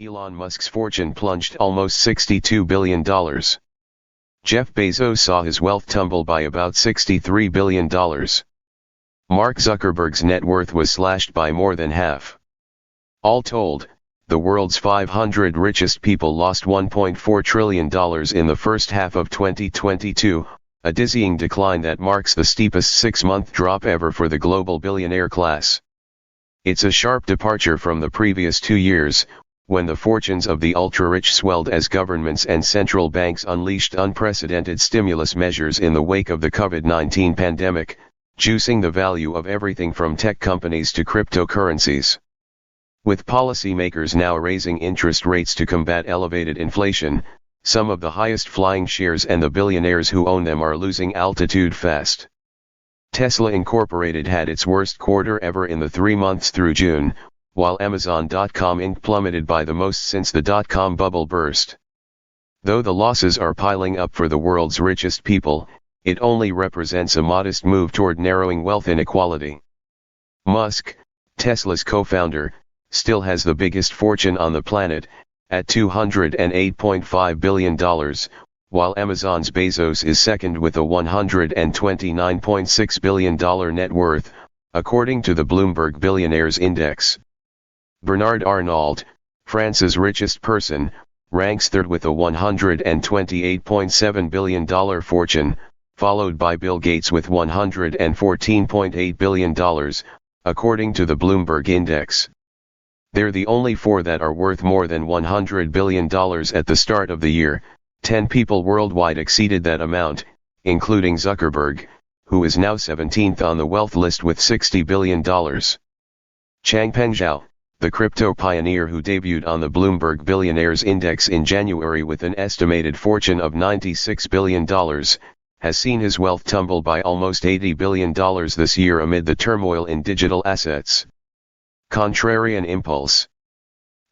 Elon Musk's fortune plunged almost $62 billion. Jeff Bezos saw his wealth tumble by about $63 billion. Mark Zuckerberg's net worth was slashed by more than half. All told, the world's 500 richest people lost $1.4 trillion in the first half of 2022, a dizzying decline that marks the steepest six-month drop ever for the global billionaire class. It's a sharp departure from the previous 2 years, when the fortunes of the ultra-rich swelled as governments and central banks unleashed unprecedented stimulus measures in the wake of the COVID-19 pandemic, juicing the value of everything from tech companies to cryptocurrencies. With policymakers now raising interest rates to combat elevated inflation, some of the highest-flying shares and the billionaires who own them are losing altitude fast. Tesla Incorporated had its worst quarter ever in the 3 months through June, while Amazon.com Inc. plummeted by the most since the dot-com bubble burst. Though the losses are piling up for the world's richest people, it only represents a modest move toward narrowing wealth inequality. Musk, Tesla's co-founder, still has the biggest fortune on the planet, at $208.5 billion, while Amazon's Bezos is second with a $129.6 billion net worth, according to the Bloomberg Billionaires Index. Bernard Arnault, France's richest person, ranks third with a $128.7 billion fortune, followed by Bill Gates with $114.8 billion, according to the Bloomberg Index. They're the only four that are worth more than $100 billion at the start of the year. 10 people worldwide exceeded that amount, including Zuckerberg, who is now 17th on the wealth list with $60 billion. Changpeng Zhao, the crypto pioneer who debuted on the Bloomberg Billionaires Index in January with an estimated fortune of $96 billion, has seen his wealth tumble by almost $80 billion this year amid the turmoil in digital assets. Contrarian impulse.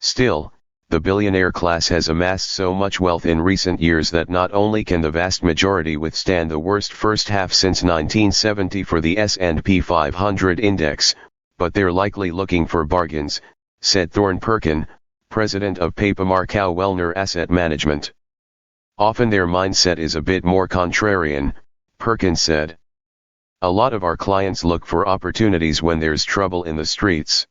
Still, the billionaire class has amassed so much wealth in recent years that not only can the vast majority withstand the worst first half since 1970 for the S&P 500 index, but they're likely looking for bargains, said Thorne Perkin, president of Papamarkau Wellner Asset Management. Often their mindset is a bit more contrarian, Perkin said. A lot of our clients look for opportunities when there's trouble in the streets.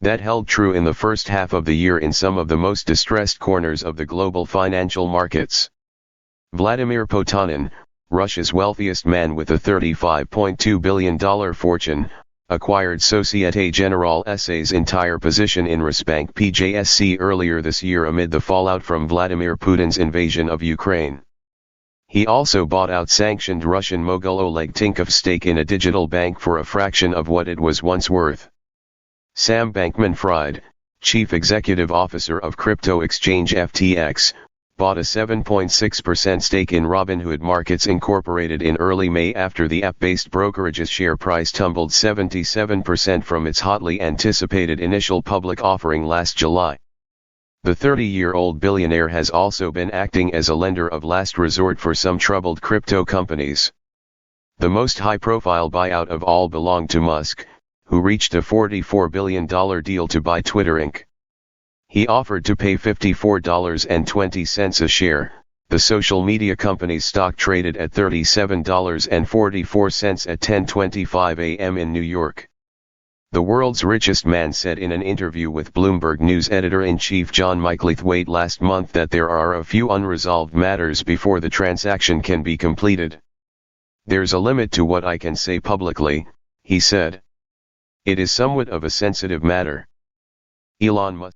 That held true in the first half of the year in some of the most distressed corners of the global financial markets. Vladimir Potanin, Russia's wealthiest man with a $35.2 billion fortune, acquired Societe Generale S.A.'s entire position in Resbank PJSC earlier this year amid the fallout from Vladimir Putin's invasion of Ukraine. He also bought out sanctioned Russian mogul Oleg Tinkov's stake in a digital bank for a fraction of what it was once worth. Sam Bankman-Fried, chief executive officer of crypto exchange FTX, bought a 7.6% stake in Robinhood Markets Incorporated in early May after the app-based brokerage's share price tumbled 77% from its hotly anticipated initial public offering last July. The 30-year-old billionaire has also been acting as a lender of last resort for some troubled crypto companies. The most high-profile buyout of all belonged to Musk, who reached a $44 billion deal to buy Twitter Inc. He offered to pay $54.20 a share. The social media company's stock traded at $37.44 at 10:25 a.m. in New York. The world's richest man said in an interview with Bloomberg News editor-in-chief John Micklethwaite last month that there are a few unresolved matters before the transaction can be completed. "There's a limit to what I can say publicly," he said. "It is somewhat of a sensitive matter." Elon Musk